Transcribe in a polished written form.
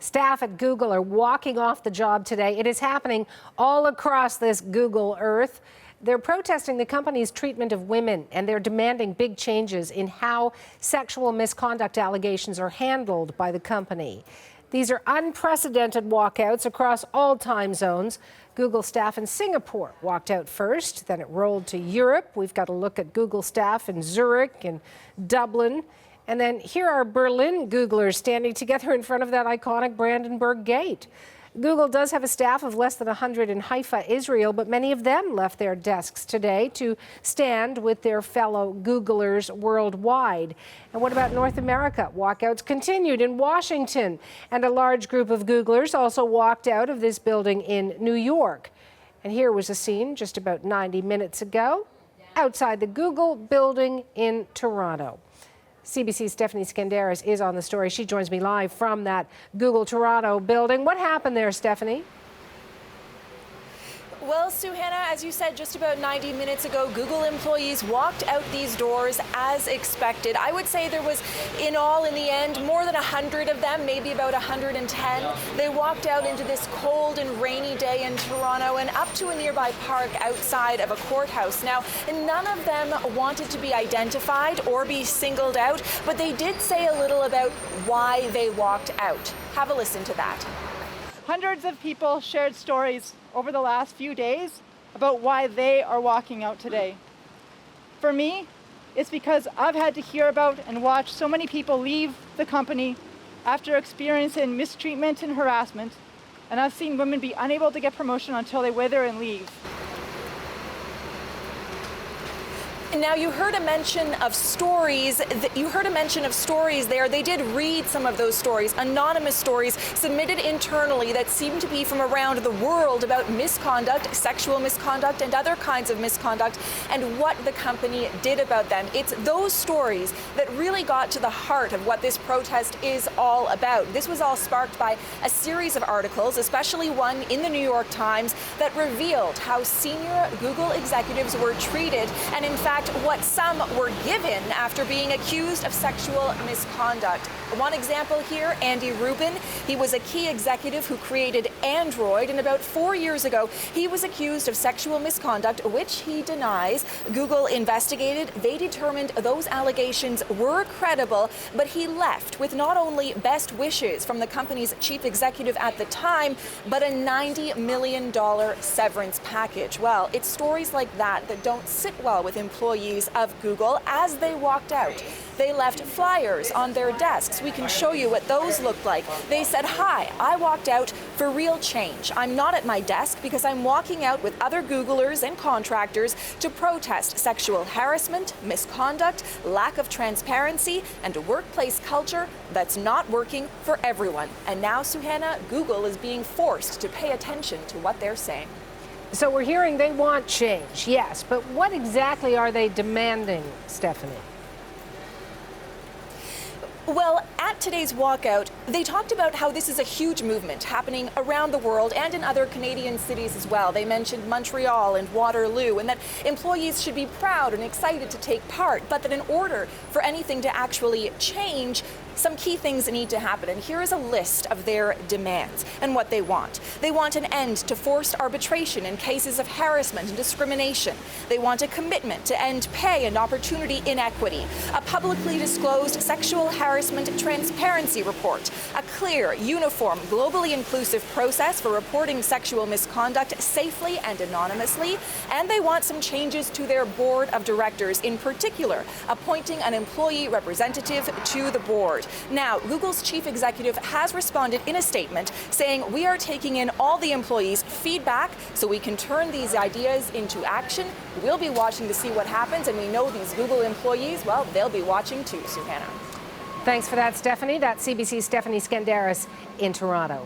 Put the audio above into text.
Staff at Google are walking off the job today. It is happening all across this Google Earth. They're protesting the company's treatment of women, and they're demanding big changes in how sexual misconduct allegations are handled by the company. These are unprecedented walkouts across all time zones. Google staff in Singapore walked out first, then it rolled to Europe. We've got a look at Google staff in Zurich and Dublin. And then here are Berlin Googlers standing together in front of that iconic Brandenburg Gate. Google does have a staff of less than 100 in Haifa, Israel, but many of them left their desks today to stand with their fellow Googlers worldwide. And what about North America? Walkouts continued in Washington, and a large group of Googlers also walked out of this building in New York. And here was a scene just about 90 minutes ago outside the Google building in Toronto. CBC's Stephanie Skenderis is on the story. She joins me live from that Google Toronto building. What happened there, Stephanie? Well, Suhanna, as you said just about 90 minutes ago, Google employees walked out these doors as expected. I would say there was, in all, in the end, more than 100 of them, maybe about 110. They walked out into this cold and rainy day in Toronto and up to a nearby park outside of a courthouse. Now, none of them wanted to be identified or be singled out, but they did say a little about why they walked out. Have a listen to that. Hundreds of people shared stories over the last few days about why they are walking out today. For me, it's because I've had to hear about and watch so many people leave the company after experiencing mistreatment and harassment, and I've seen women be unable to get promotion until they wither and leave. Now, you heard a mention of stories. There. They did read some of those stories, anonymous stories submitted internally that seem to be from around the world about misconduct, sexual misconduct, and other kinds of misconduct, and what the company did about them. It's those stories that really got to the heart of what this protest is all about. This was all sparked by a series of articles, especially one in the New York Times, that revealed how senior Google executives were treated, and in fact, what some were given after being accused of sexual misconduct. One example here, Andy Rubin. He was a key executive who created Android, and about 4 years ago, he was accused of sexual misconduct, which he denies. Google investigated. They determined those allegations were credible, but he left with not only best wishes from the company's chief executive at the time, but a $90 million severance package. Well, it's stories like that that don't sit well with employees of Google as they walked out. They left flyers on their desks. We can show you what those looked like. They said, "Hi, I walked out for real change. I'm not at my desk because I'm walking out with other Googlers and contractors to protest sexual harassment, misconduct, lack of transparency, and a workplace culture that's not working for everyone." And now, Suhanna, Google is being forced to pay attention to what they're saying. So we're hearing they want change, yes, but what exactly are they demanding, Stephanie? Well, at today's walkout, they talked about how this is a huge movement happening around the world and in other Canadian cities as well. They mentioned Montreal and Waterloo, and that employees should be proud and excited to take part, but that in order for anything to actually change, some key things need to happen, and here is a list of their demands and what they want. They want an end to forced arbitration in cases of harassment and discrimination. They want a commitment to end pay and opportunity inequity, a publicly disclosed sexual harassment transparency report, a clear, uniform, globally inclusive process for reporting sexual misconduct safely and anonymously, and they want some changes to their board of directors, in particular, appointing an employee representative to the board. Now, Google's chief executive has responded in a statement saying, "We are taking in all the employees' feedback so we can turn these ideas into action. We'll be watching to see what happens, and we know these Google employees, well, they'll be watching too," Suhanna. Thanks for that, Stephanie. That's CBC's Stephanie Skenderis in Toronto.